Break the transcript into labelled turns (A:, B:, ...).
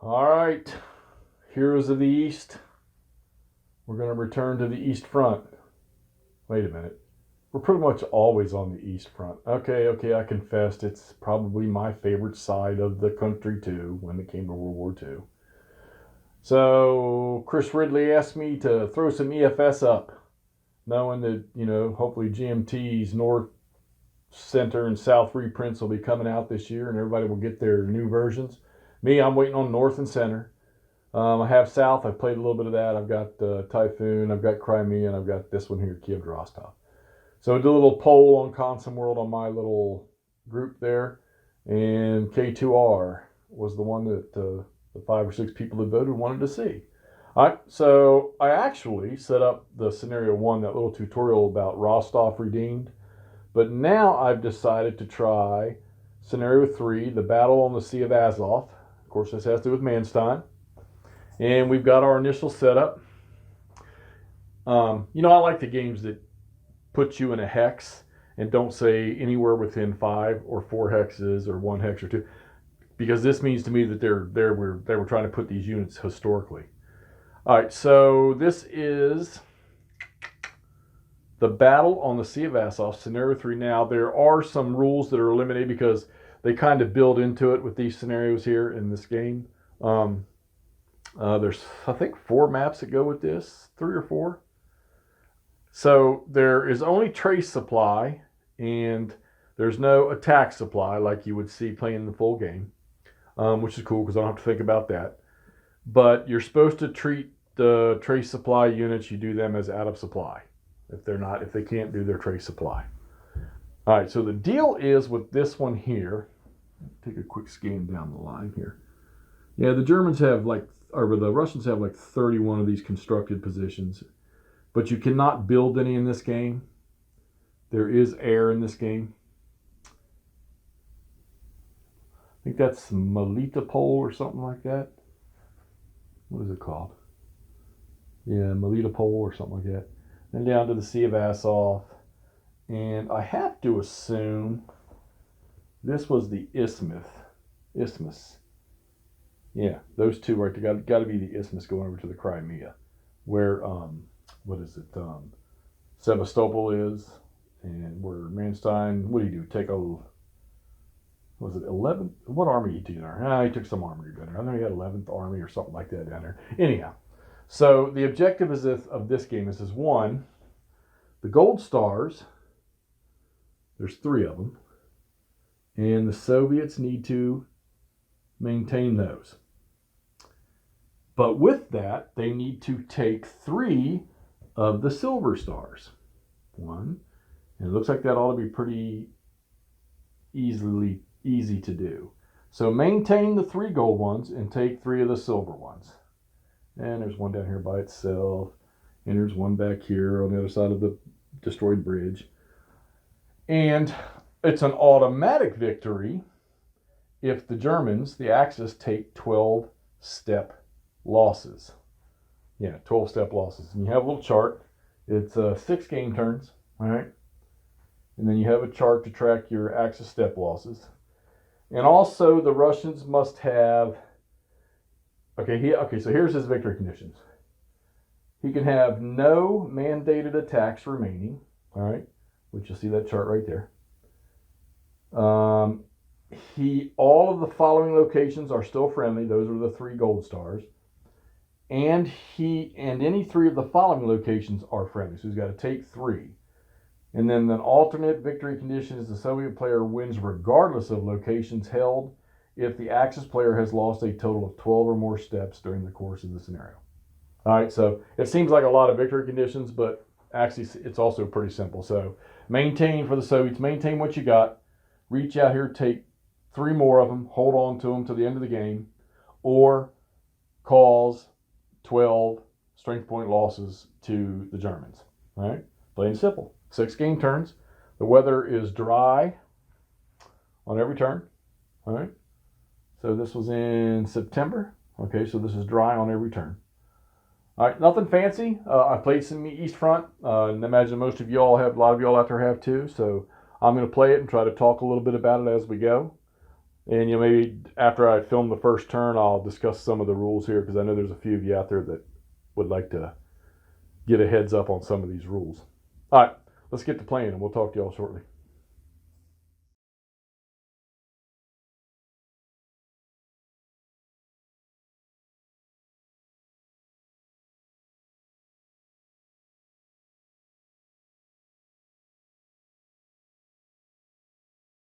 A: All right, Heroes of the East. We're going to return to the East Front. Wait a minute. We're pretty much always on the East Front. Okay, I confessed it's probably my favorite side of the country too when it came to World War II. So Chris Ridley asked me to throw some EFS up, knowing that, hopefully GMT's North, Center, and South reprints will be coming out this year and everybody will get their new versions. Me, I'm waiting on North and Center. I have South. I played a little bit of that. I've got Typhoon. I've got Crimea, and I've got this one here, Kiev, Rostov. So I did a little poll on Consum World on my little group there, and K2R was the one that the 5 or 6 people that voted wanted to see. All right, so I actually set up the scenario 1, that little tutorial about Rostov redeemed, but now I've decided to try scenario 3, the battle on the Sea of Azov. Of course, this has to do with Manstein. And we've got our initial setup. I like the games that put you in a hex and don't say anywhere within 5 or 4 hexes or 1 hex or 2, because this means to me that they were trying to put these units historically. All right, so this is the battle on the Sea of Azov, scenario 3. Now, there are some rules that are eliminated because they kind of build into it with these scenarios here in this game. There's, I think, 4 maps that go with this, 3 or 4. So there is only trace supply, and there's no attack supply like you would see playing the full game, which is cool because I don't have to think about that. But you're supposed to treat the trace supply units, you do them as out of supply if they can't do their trace supply. All right, so the deal is with this one here. Take a quick scan down the line here. Yeah, the Russians have like 31 of these constructed positions, but you cannot build any in this game. There is air in this game. I think that's Melitopol or something like that. What is it called? Yeah, Melitopol or something like that. Then down to the Sea of Azov. And I have to assume this was the isthmus. Yeah, those two right there. Got to be the isthmus going over to the Crimea, where Sevastopol is, and where Manstein. What do you do? Take a, was it 11th? What army did he do there? He took some army down there. I know he had 11th Army or something like that down there. Anyhow, so the objective of this game is 1, the gold stars. There's 3 of them, and the Soviets need to maintain those. But with that, they need to take 3 of the silver stars. 1, and it looks like that ought to be pretty easy to do. So maintain the 3 gold ones and take 3 of the silver ones. And there's one down here by itself, and there's one back here on the other side of the destroyed bridge. And it's an automatic victory if the Germans, the Axis, take 12-step losses. Yeah, 12-step losses. And you have a little chart. It's 6 game turns, all right? And then you have a chart to track your Axis step losses. And also the Russians must have, so here's his victory conditions. He can have no mandated attacks remaining, all right? Which you'll see that chart right there. All of the following locations are still friendly. Those are the 3 gold stars. And any 3 of the following locations are friendly. So he's got to take 3. And then an alternate victory condition is the Soviet player wins regardless of locations held if the Axis player has lost a total of 12 or more steps during the course of the scenario. All right, so it seems like a lot of victory conditions, but actually it's also pretty simple. So maintain for the Soviets, maintain what you got, reach out here, take 3 more of them, hold on to them to the end of the game, or cause 12 strength point losses to the Germans. All right, plain and simple. 6 game turns. The weather is dry on every turn. All right, so this was in September. Okay, so this is dry on every turn. All right, nothing fancy. I played some East Front, and I imagine a lot of y'all out there have too. So I'm going to play it and try to talk a little bit about it as we go. And maybe after I film the first turn, I'll discuss some of the rules here, because I know there's a few of you out there that would like to get a heads up on some of these rules. All right, let's get to playing, and we'll talk to y'all shortly.